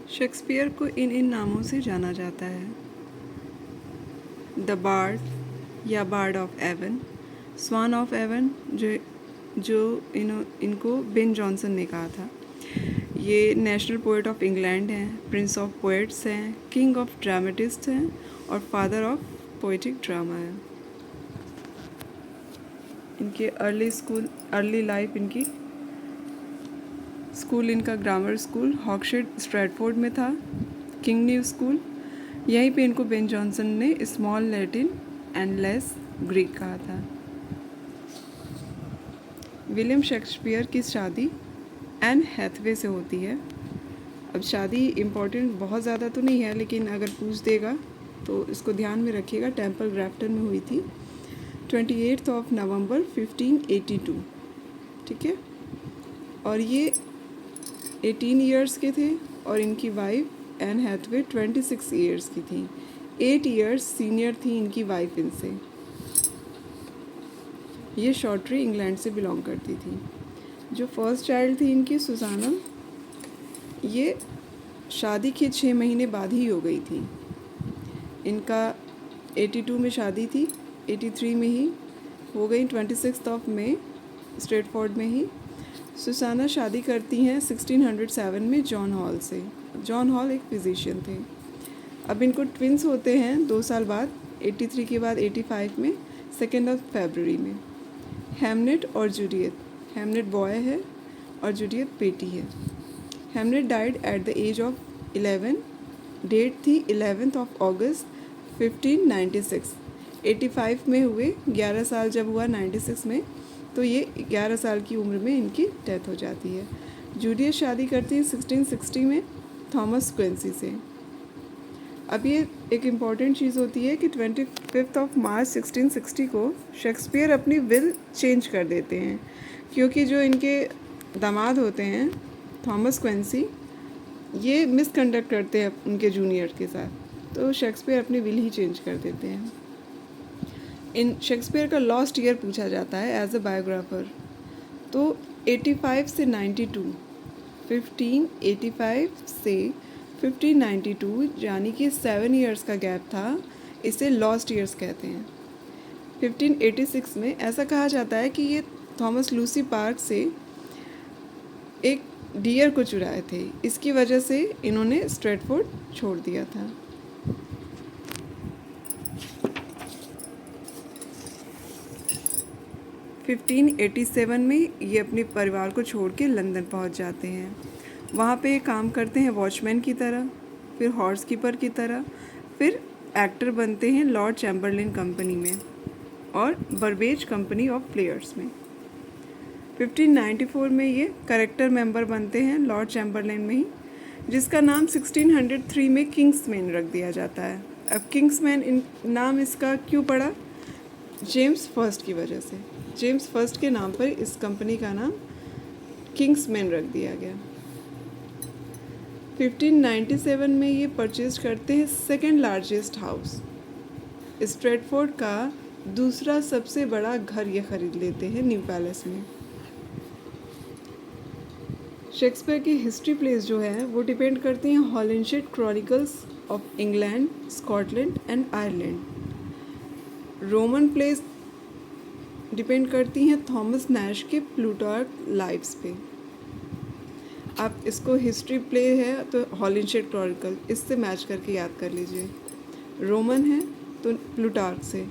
Shakespeare को इन नामों से जाना जाता है: द बार्ड या bard of Avon, swan of Avon जो इनको बेन जॉनसन ने कहा था। ये नेशनल पोएट ऑफ इंग्लैंड हैं, प्रिंस ऑफ पोएट्स हैं, किंग ऑफ ड्रामेटिस्ट हैं और फादर ऑफ पोएटिक ड्रामा है। इनके अर्ली लाइफ इनकी स्कूल इनका ग्रामर स्कूल हॉक्सशेड स्ट्रैटफोर्ड में था, किंग न्यू स्कूल। यहीं पे इनको बेन जॉनसन ने small Latin and less Greek कहा था। विलियम शेक्सपियर की शादी एन हैथवे से होती है। अब शादी इम्पॉर्टेंट बहुत ज़्यादा तो नहीं है, लेकिन अगर पूछ देगा तो इसको ध्यान में रखिएगा। टेम्पल ग्राफ्टन में हुई थी 28 नवंबर 1582, ठीक है। और ये 18 ईयर्स के थे और इनकी वाइफ एन हैथवे 26 ईयर्स की थी। 8 ईयर्स सीनियर थी इनकी वाइफ इनसे। ये शॉर्टरी इंग्लैंड से बिलोंग करती थी। जो फर्स्ट चाइल्ड थी इनकी सुजाना, ये शादी के 6 महीने बाद ही हो गई थी। इनका 82 में शादी थी, 83 में ही हो गई, 26 मई स्ट्रेटफोर्ड में ही। सुसाना शादी करती हैं 1607 में जॉन हॉल से। जॉन हॉल एक फिजिशियन थे। अब इनको ट्विंस होते हैं 2 साल बाद, 83 के बाद 85 में 2 फरवरी में। हैमनेट और जूडियत, हैमनेट बॉय है और जूडियत बेटी है। Hamnet died at the age of 11, date थी 11 अगस्त 1596। 85 में हुए, 11 साल जब हुआ 96 में, तो ये 11 साल की उम्र में इनकी डेथ हो जाती है। जूडियत शादी करती है 1660 में थॉमस क्विंसी से। अब ये एक इम्पॉर्टेंट चीज़ होती है कि 25 मार्च 1660 को शेक्सपियर अपनी विल चेंज कर देते हैं, क्योंकि जो इनके दामाद होते हैं थॉमस क्विंसी, ये मिसकंडक्ट करते हैं उनके जूनियर के साथ, तो शेक्सपियर अपनी विल ही चेंज कर देते हैं। इन शेक्सपियर का लॉस्ट ईयर पूछा जाता है एज अ बायोग्राफर, तो 85 से 92, 1585 से 1592, यानी कि 7 ईयर्स का गैप था, इसे लॉस्ट ईयर्स कहते हैं। 1586 में ऐसा कहा जाता है कि ये थॉमस लूसी पार्क से एक डियर को चुराए थे, इसकी वजह से इन्होंने स्ट्रैटफोर्ड छोड़ दिया था। फिफ्टीन 87 में ये अपने परिवार को छोड़ के लंदन पहुंच जाते हैं। वहाँ पे काम करते हैं वॉचमैन की तरह, फिर हॉर्स कीपर की तरह, फिर एक्टर बनते हैं लॉर्ड चैम्बरलेन कंपनी में और बर्बेज कंपनी ऑफ प्लेयर्स में। 1594 में ये करेक्टर मेंबर बनते हैं लॉर्ड चैम्बरलेन में ही, जिसका नाम 1603 में किंग्समैन रख दिया जाता है। अब किंग्समैन नाम इसका क्यों पड़ा? जेम्स फर्स्ट की वजह से। जेम्स फर्स्ट के नाम पर इस कंपनी का नाम किंग्समैन रख दिया गया। 1597 में ये परचेज करते हैं सेकेंड लार्जेस्ट हाउस, स्ट्रैटफोर्ड का दूसरा सबसे बड़ा घर ये खरीद लेते हैं न्यू पैलेस में। शेक्सपियर की हिस्ट्री प्लेस जो है वो डिपेंड करती हैं Holinshed Chronicles of England, Scotland and Ireland. Roman plays depend करती हैं थॉमस नैश के प्लूटार्क लाइव्स पे। आप इसको हिस्ट्री प्ले है तो हॉलिंशेड क्रॉनिकल, इससे मैच करके याद कर लीजिए। रोमन है तो प्लूटार्क से,